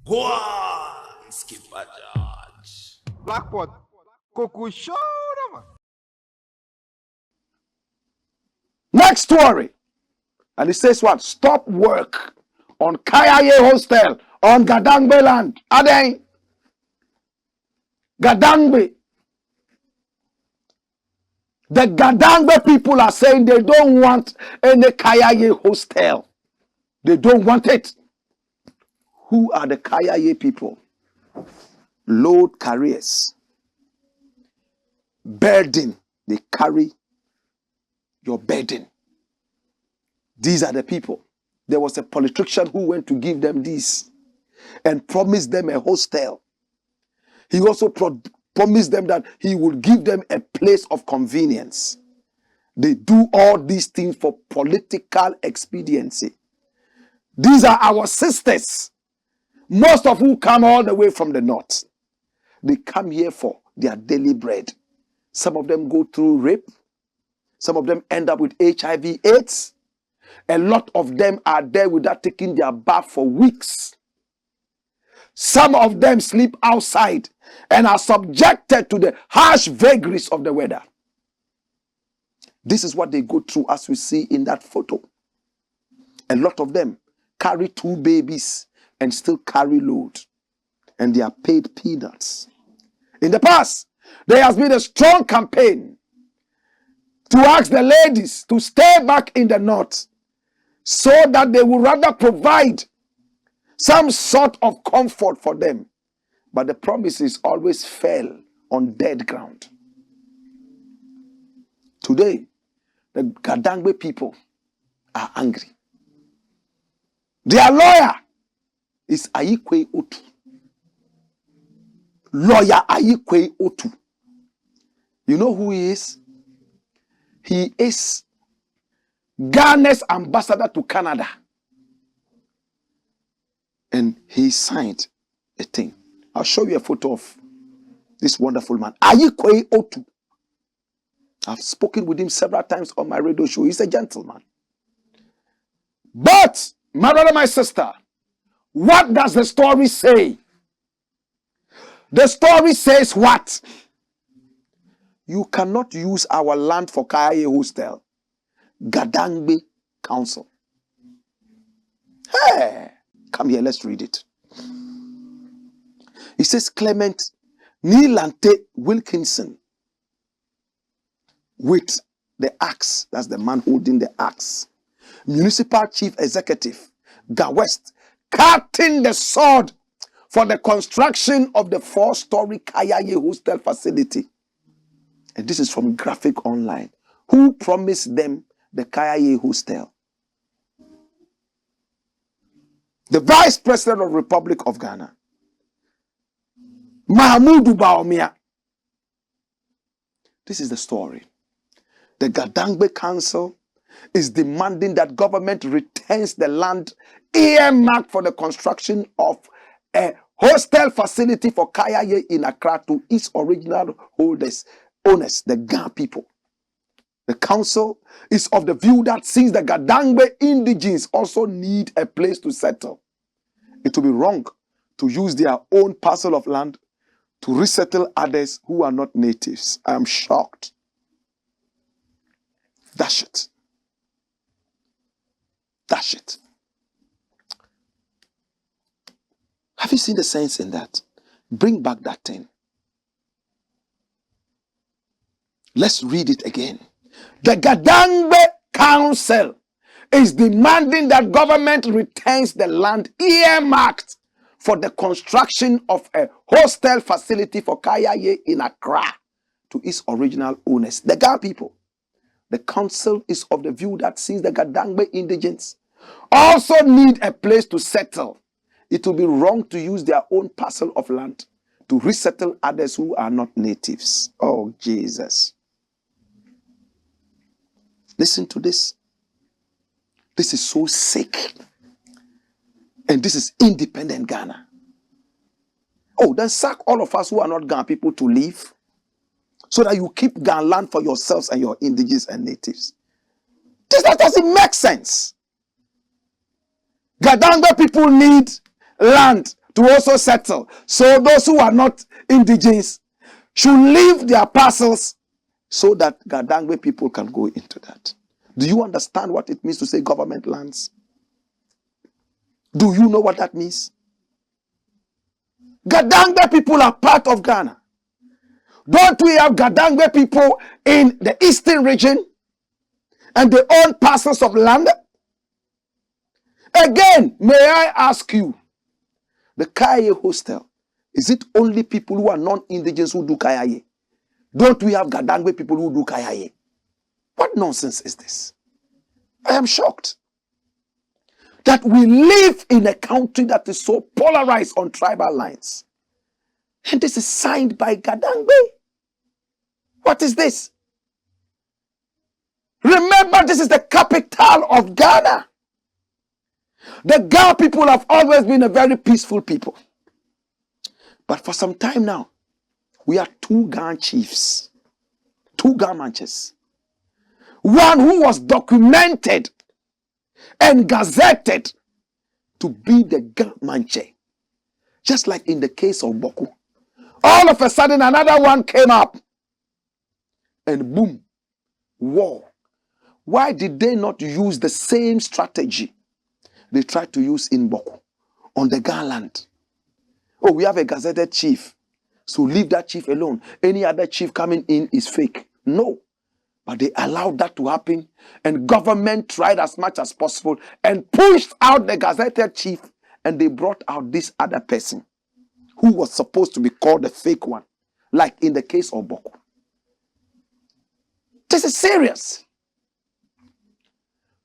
Go on, Skipper George. Blackpot, Coco Show. Next story. And it says what? Stop work on Kayaayei Hostel on Ga-Dangme land. Aden. Ga-Dangme. The Ga-Dangme people are saying they don't want any Kayaayei Hostel. They don't want it. Who are the Kayaayei people? Load carriers. Burden. They carry your burden. These are the people. There was a politician who went to give them this and promised them a hostel. He also promised them that he would give them a place of convenience. They do all these things for political expediency. These are our sisters, most of whom come all the way from the north. They come here for their daily bread. Some of them go through rape. Some of them end up with HIV/AIDS. A lot of them are there without taking their bath for weeks. Some of them sleep outside and are subjected to the harsh vagaries of the weather. This is what they go through, as we see in that photo. A lot of them carry 2 babies and still carry load, and they are paid peanuts. In the past, there has been a strong campaign to ask the ladies to stay back in the north so that they would rather provide some sort of comfort for them. But the promises always fell on dead ground. Today, the Ga-Dangme people are angry. Their lawyer is Ayikwe Otu. Lawyer Ayikwe Otu. You know who he is? He is Ghana's ambassador to Canada. And he signed a thing. I'll show you a photo of this wonderful man. Ayikwe Otu. I've spoken with him several times on my radio show. He's a gentleman. But, my brother, my sister, what does the story say? The story says what? You cannot use our land for Kayaayei Hostel. Ga-Dangme Council. Hey, come here, let's read it. It says Clement Nilante Wilkinson with the axe, that's the man holding the axe. Municipal Chief Executive, Ga West, cutting the sword for the construction of the 4-story Kayaayei Hostel facility. And this is from Graphic Online. Who promised them the Kayaayei Hostel? The Vice President of the Republic of Ghana, Mahamudu Bawumia. This is the story. The Ga-Dangme Council is demanding that government returns the land earmarked for the construction of a hostel facility for Kayaayei in Accra to its original owners, the Ga people. The council is of the view that since the Ga-Dangme indigenes also need a place to settle, it will be wrong to use their own parcel of land to resettle others who are not natives. I am shocked. Dash it. Dash it. Have you seen the sense in that? Bring back that thing. Let's read it again. The Ga-Dangme Council is demanding that government returns the land earmarked for the construction of a hostel facility for Kayaayei in Accra to its original owners, the Ga people. The council is of the view that since the Ga-Dangme indigenes also need a place to settle, it will be wrong to use their own parcel of land to resettle others who are not natives. Oh, Jesus. Listen to this. This is so sick. And this is independent Ghana. Oh, then sack all of us who are not Ghana people to leave so that you keep Ghana land for yourselves and your indigenes and natives. This doesn't make sense. Ga-Dangme people need land to also settle. So those who are not indigenous should leave their parcels so that Ga-Dangme people can go into that. Do you understand what it means to say government lands? Do you know what that means? Ga-Dangme people are part of Ghana. Don't we have Ga-Dangme people in the eastern region and they own parcels of land? Again, may I ask you, the Kayaayei Hostel, is it only people who are non-indigenous who do Kayaayei? Don't we have Ga-Dangme people who do Kayaayei? What nonsense is this? I am shocked that we live in a country that is so polarized on tribal lines. And this is signed by Ga-Dangme. What is this? Remember, this is the capital of Ghana. The Ga people have always been a very peaceful people. But for some time now, we are two Ga chiefs, two Ga manches. One who was documented and gazetted to be the Ga manche. Just like in the case of Boku. All of a sudden, another one came up. And boom, war. Why did they not use the same strategy they tried to use in Boku on the Ga land? Oh, we have a gazetted chief, so leave that chief alone. Any other chief coming in is fake. No. But they allowed that to happen, and government tried as much as possible and pushed out the gazetted chief, and they brought out this other person who was supposed to be called the fake one, like in the case of Boku. This is serious.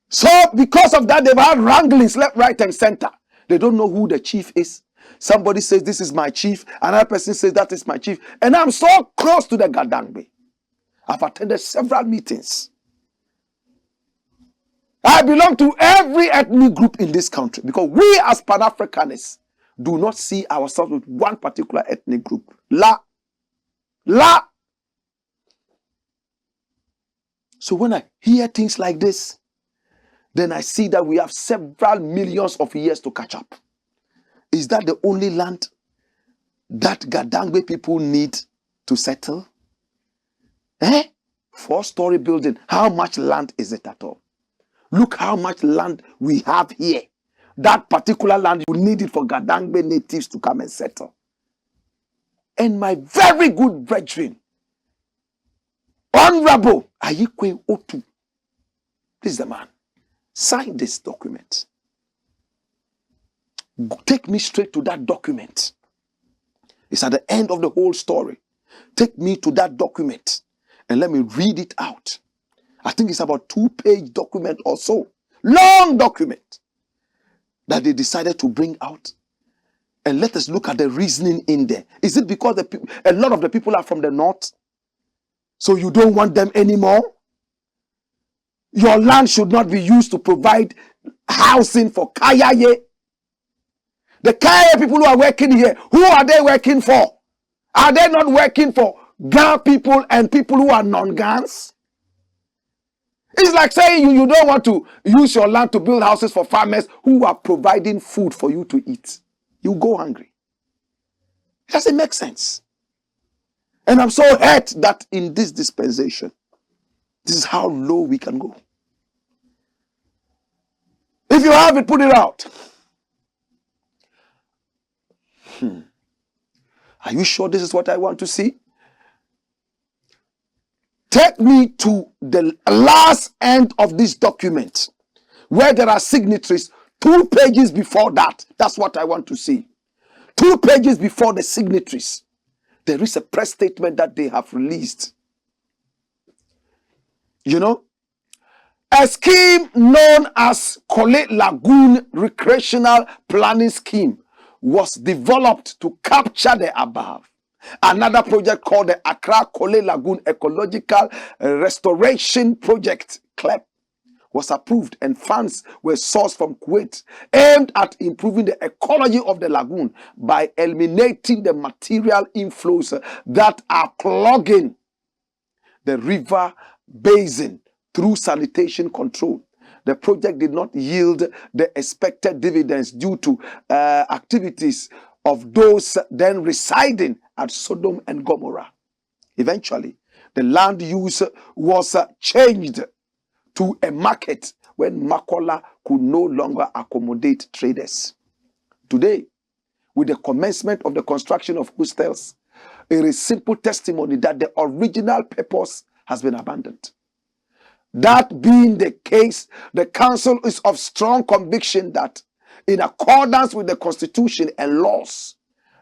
So because of that, they've had wranglings left, right, and center. They don't know who the chief is. Somebody says, this is my chief. Another person says, that is my chief. And I'm so close to the Ga-Dangme. I've attended several meetings. I belong to every ethnic group in this country because we as Pan-Africanists do not see ourselves with one particular ethnic group. La. So when I hear things like this, then I see that we have several millions of years to catch up. Is that the only land that Ga-Dangme people need to settle? 4-story building. How much land is it at all? Look how much land we have here. That particular land, you need it for Ga-Dangme natives to come and settle. And my very good brethren, Honorable Ayikwe Otu, this is the man. Sign this document. Take me straight to that document. It's at the end of the whole story. Take me to that document and let me read it out. I think it's about 2-page document or so. Long document that they decided to bring out. And let us look at the reasoning in there. Is it because a lot of the people are from the north? So you don't want them anymore? Your land should not be used to provide housing for Kayaayei. The Kayaayei people who are working here, who are they working for? Are they not working for Ga people and people who are non-Gans? It's like saying you don't want to use your land to build houses for farmers who are providing food for you to eat. You go hungry. It doesn't make sense. And I'm so hurt that in this dispensation, this is how low we can go. If you have it, put it out. Are you sure this is what I want to see? Take me to the last end of this document where there are signatories 2 pages before that. That's what I want to see. 2 pages before the signatories. There is a press statement that they have released. You know, a scheme known as Kole Lagoon Recreational Planning Scheme was developed to capture the above. Another project called the Accra Kole Lagoon Ecological Restoration Project, CLEP, was approved and funds were sourced from Kuwait, aimed at improving the ecology of the lagoon by eliminating the material inflows that are clogging the river basin through sanitation control. The project did not yield the expected dividends due to activities of those then residing at Sodom and Gomorrah. Eventually, the land use was changed to a market when Makola could no longer accommodate traders. Today, with the commencement of the construction of hostels, it is simple testimony that the original purpose has been abandoned. That being the case, the council is of strong conviction that in accordance with the constitution and laws,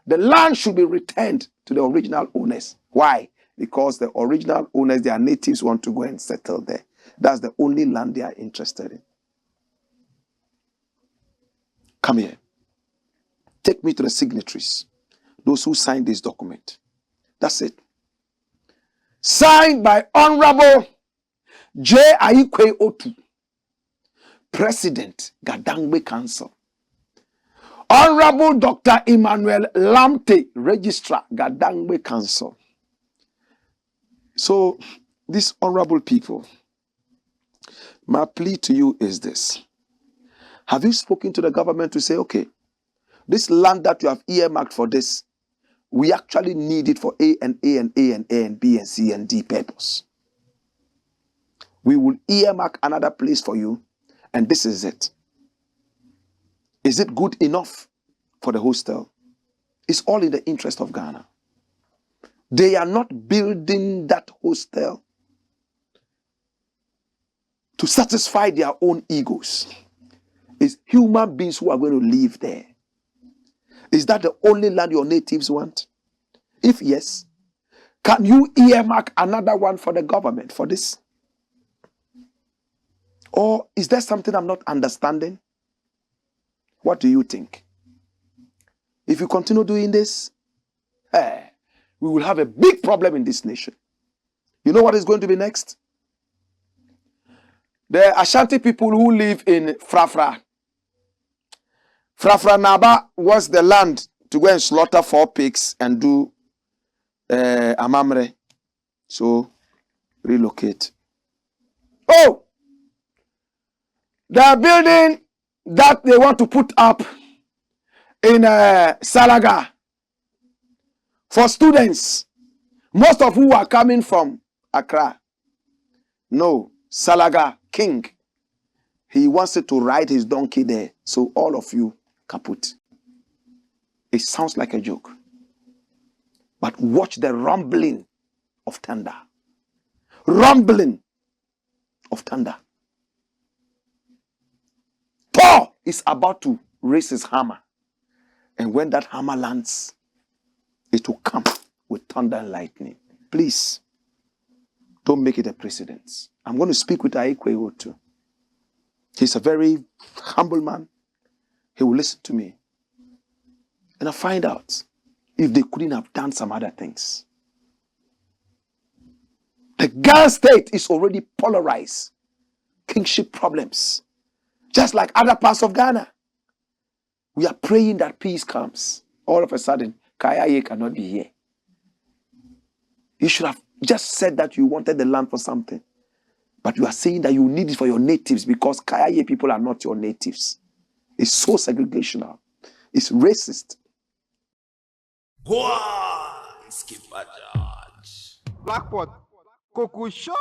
the land should be returned to the original owners. Why? Because the original owners, their natives, want to go and settle there. That's the only land they are interested in. Come here. Take me to the signatories, those who signed this document. That's it. Signed by Honorable Kayaayei Hostel, President, Ga-Dangme Council. Honorable Dr. Emmanuel Lamte, Registrar, Ga-Dangme Council. So, these honorable people, my plea to you is this. Have you spoken to the government to say, okay, this land that you have earmarked for this, we actually need it for A and A and A and A and B and C and D purpose. We will earmark another place for you, and this is it. Is it good enough for the hostel? It's all in the interest of Ghana. They are not building that hostel to satisfy their own egos. It's human beings who are going to live there. Is that the only land your natives want? If yes, can you earmark another one for the government for this? Or is there something I'm not understanding? What do you think? If you continue doing this, we will have a big problem in this nation. You know what is going to be next? The Ashanti people who live in Frafra. Frafra Naba was the land to go and slaughter 4 pigs and do amamre. So, relocate. Oh! The building that they want to put up in Salaga for students, most of who are coming from Accra. No, Salaga King, he wants it to ride his donkey there. So all of you kaput. It sounds like a joke. But watch the rumbling of thunder. Rumbling of thunder. Thor is about to raise his hammer. And when that hammer lands, it will come with thunder and lightning. Please, don't make it a precedent. I'm going to speak with Kayaayei Hostel. He's a very humble man. He will listen to me. And I'll find out if they couldn't have done some other things. The Ghana state is already polarized. Kingship problems. Just like other parts of Ghana. We are praying that peace comes. All of a sudden, Kayaayei cannot be here. You should have just said that you wanted the land for something. But you are saying that you need it for your natives because Kayaayei people are not your natives. It's so segregational. It's racist. Go on, skip a judge. Blackpot, Koku Show.